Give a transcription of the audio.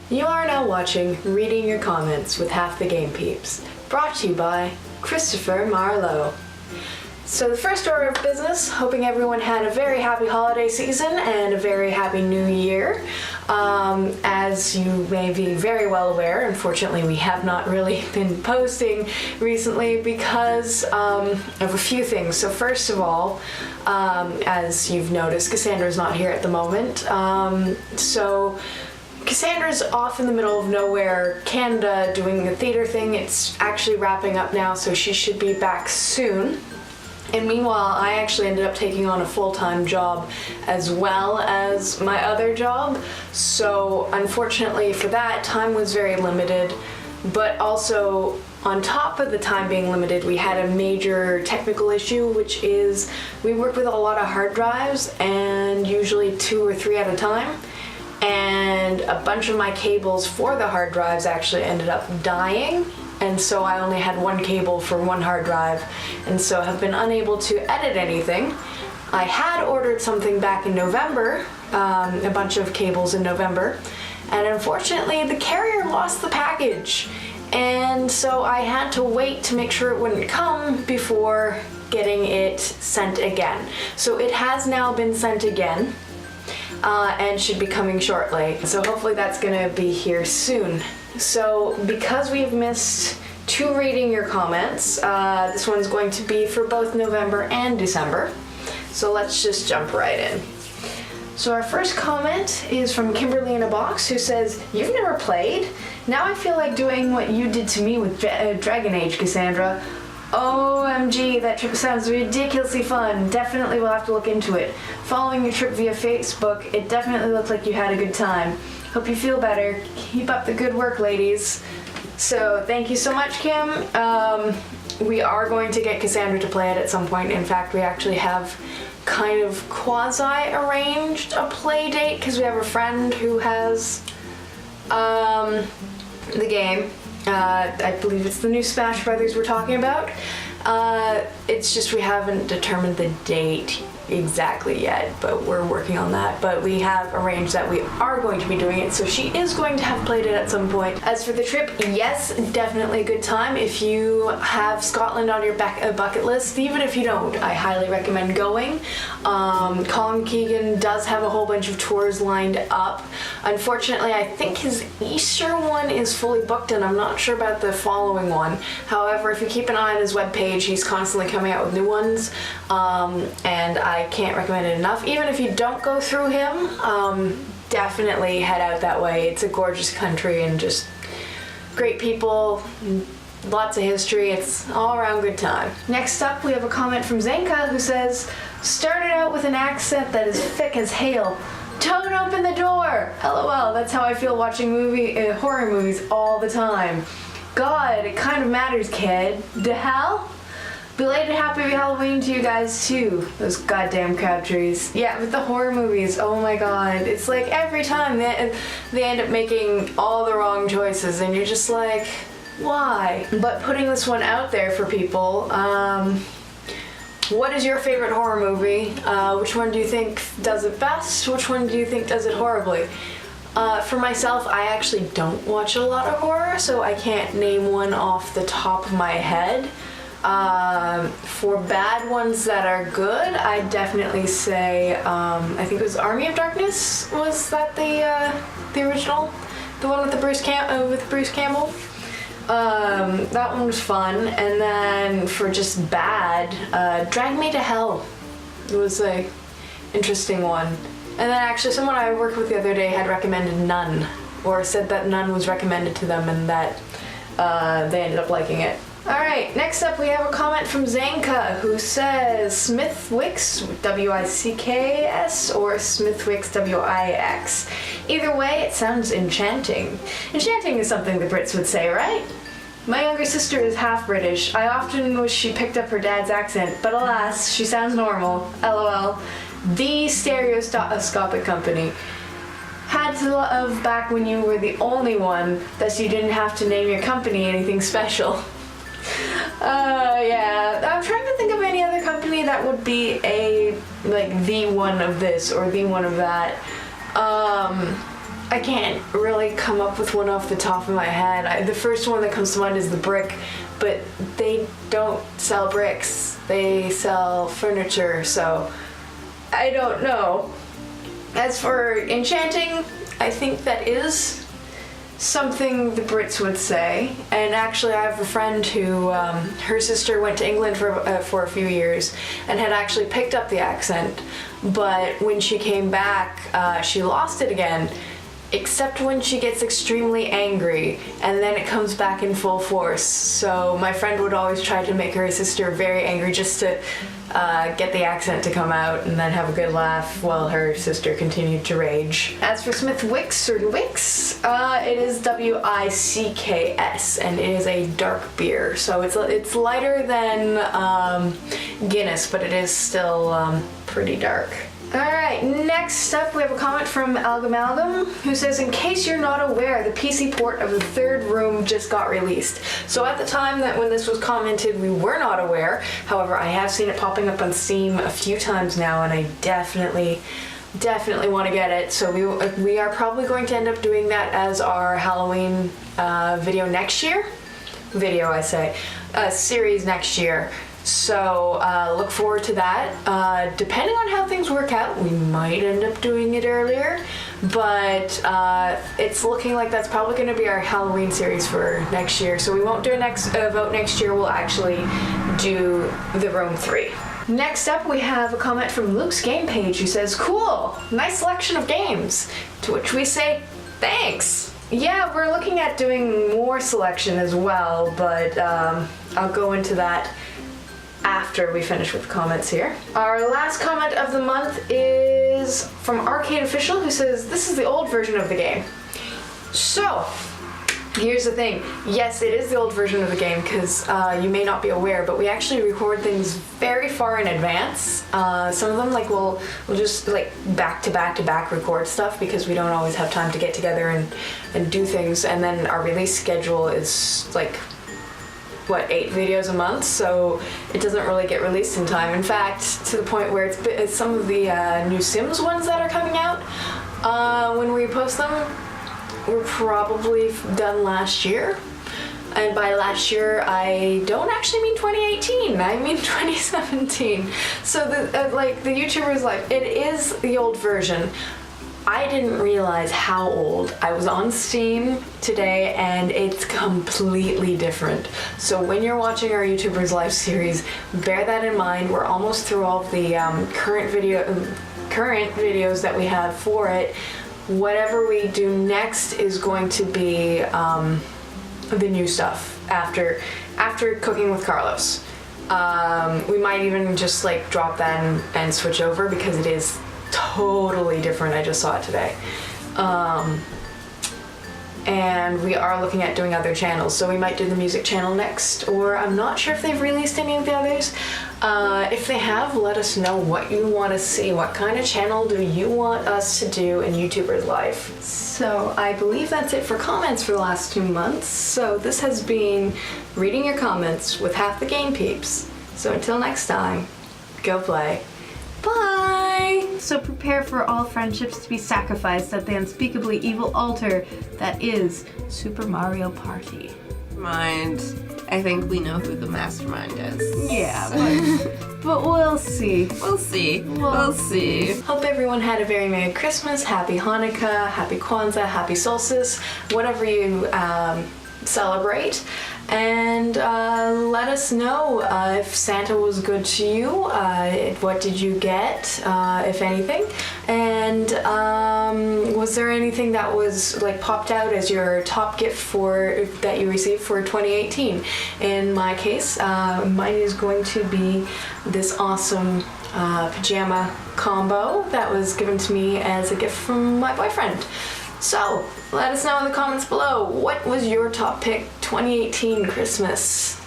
You are now watching Reading Your Comments with Half the Game Peeps, brought to you by Christopher Marlowe. So the first order of business, hoping everyone had a very happy holiday season and a very happy new year. As you may be very well aware, unfortunately we have not really been posting recently because of a few things. So first of all, as you've noticed, Cassandra's not here at the moment. So Cassandra's off in the middle of nowhere, Canada, doing a theater thing. It's actually wrapping up now, so she should be back soon. And meanwhile, I actually ended up taking on a full-time job as well as my other job. So unfortunately for that, time was very limited. But also, on top of the time being limited, we had a major technical issue, which is we work with a lot of hard drives, and usually 2 or 3 at a time. And a bunch of my cables for the hard drives actually ended up dying. And so I only had one cable for one hard drive, and so have been unable to edit anything. I had ordered something back in November, a bunch of cables in November, and unfortunately the carrier lost the package. And so I had to wait to make sure it wouldn't come before getting it sent again. So it has now been sent again, and should be coming shortly. So hopefully that's gonna be here soon. So because we've missed 2 Reading Your Comments, this one's going to be for both November and December. So let's just jump right in. So our first comment is from Kimberly in a Box, who says, "You've never played? Now I feel like doing what you did to me with Dragon Age, Cassandra. OMG, that trip sounds ridiculously fun. Definitely will have to look into it. Following your trip via Facebook, it definitely looked like you had a good time. Hope you feel better. Keep up the good work, ladies." So thank you so much, Kim. We are going to get Cassandra to play it at some point. In fact, we actually have kind of quasi-arranged a play date because we have a friend who has the game. I believe it's the new Smash Brothers we're talking about. It's just we haven't determined the date exactly yet, but we're working on that. But we have arranged that we are going to be doing it, so she is going to have played it at some point. As for the trip, yes, definitely a good time. If you have Scotland on your bucket list, even if you don't, I highly recommend going. Colin Keegan does have a whole bunch of tours lined up. Unfortunately, I think his Easter one is fully booked, and I'm not sure about the following one. However, if you keep an eye on his webpage, he's constantly coming out with new ones, and I can't recommend it enough. Even if you don't go through him, definitely head out that way. It's a gorgeous country and just great people, lots of history. It's all around good time. Next up, we have a comment from Zenka, who says, "Started out with an accent that is thick as hail. Don't open the door! LOL, that's how I feel watching horror movies all the time. God, it kind of matters, kid. De hell? Belated happy Halloween to you guys too. Those goddamn Crabtrees." Yeah, with the horror movies, oh my god. It's like every time they end up making all the wrong choices and you're just like, why? But putting this one out there for people, what is your favorite horror movie? Which one do you think does it best? Which one do you think does it horribly? For myself, I actually don't watch a lot of horror, so I can't name one off the top of my head. For bad ones that are good, I'd definitely say, I think it was Army of Darkness. Was that the original? The one with the Bruce Campbell? That one was fun. And then for just bad, Drag Me to Hell was a interesting one. And then actually someone I worked with the other day had recommended Nun, or said that Nun was recommended to them and that they ended up liking it. Alright, next up we have a comment from Zanka, who says Smithwicks, W-I-C-K-S, or Smithwicks, W-I-X. Either way, it sounds enchanting. Enchanting is something the Brits would say, right? My younger sister is half British. I often wish she picked up her dad's accent, but alas, she sounds normal. LOL. The stereoscopic company. Had to love back when you were the only one, thus you didn't have to name your company anything special. Yeah, I'm trying to think of any other company that would be the one of this or the one of that. I can't really come up with one off the top of my head. The first one that comes to mind is the brick, but they don't sell bricks. They sell furniture, so I don't know. As for enchanting, I think that is something the Brits would say. And actually, I have a friend who, her sister went to England for a few years and had actually picked up the accent, but when she came back, she lost it again, except when she gets extremely angry, and then it comes back in full force. So my friend would always try to make her sister very angry just to get the accent to come out, and then have a good laugh while her sister continued to rage. As for Smith Wicks, or Wicks, it is Wicks, and it is a dark beer. So it's lighter than Guinness, but it is still pretty dark. Alright, next up we have a comment from Algamalgam, who says, in case you're not aware, the PC port of the Third Room just got released. So at the time that when this was commented, we were not aware. However, I have seen it popping up on Steam a few times now, and I definitely want to get it. So we are probably going to end up doing that as our Halloween video next year. Series next year. So look forward to that. Depending on how things work out, we might end up doing it earlier, but it's looking like that's probably going to be our Halloween series for next year. So we won't do a vote next year. We'll actually do the Rome 3. Next up, we have a comment from Luke's game page, who says, cool, nice selection of games. To which we say, thanks. Yeah, we're looking at doing more selection as well, but I'll go into that after we finish with the comments here. Our last comment of the month is from Arcade Official, who says, this is the old version of the game. So, here's the thing. Yes, it is the old version of the game, because you may not be aware, but we actually record things very far in advance. Some of them, like, we'll just, like, back to back record stuff, because we don't always have time to get together and do things, and then our release schedule is, like, 8 videos a month, so it doesn't really get released in time. In fact, to the point where it's some of the new Sims ones that are coming out, when we post them, were probably done last year. And by last year, I don't actually mean 2018, I mean 2017. So the YouTubers, like, it is the old version. I didn't realize how old. I was on Steam today and it's completely different. So when you're watching our YouTubers live series, bear that in mind. We're almost through all of the current videos that we have for it. Whatever we do next is going to be the new stuff after Cooking with Carlos. We might even just like drop that and switch over, because it is totally different. I just saw it today. And we are looking at doing other channels, so we might do the music channel next, or I'm not sure if they've released any of the others. If they have, let us know what you want to see. What kind of channel do you want us to do in YouTubers Live? So I believe that's it for comments for the last 2 months. So this has been reading your comments with Half the Game Peeps. So until next time, go play. Bye! So prepare for all friendships to be sacrificed at the unspeakably evil altar that is Super Mario Party. Mind. I think we know who the mastermind is. Yeah, but we'll see. We'll see. Hope everyone had a very Merry Christmas, Happy Hanukkah, Happy Kwanzaa, Happy Solstice, whatever you celebrate. And let us know if Santa was good to you, what did you get, if anything, and was there anything that was like popped out as your top gift that you received for 2018? In my case, mine is going to be this awesome pajama combo that was given to me as a gift from my boyfriend. So, let us know in the comments below, what was your top pick 2018 Christmas?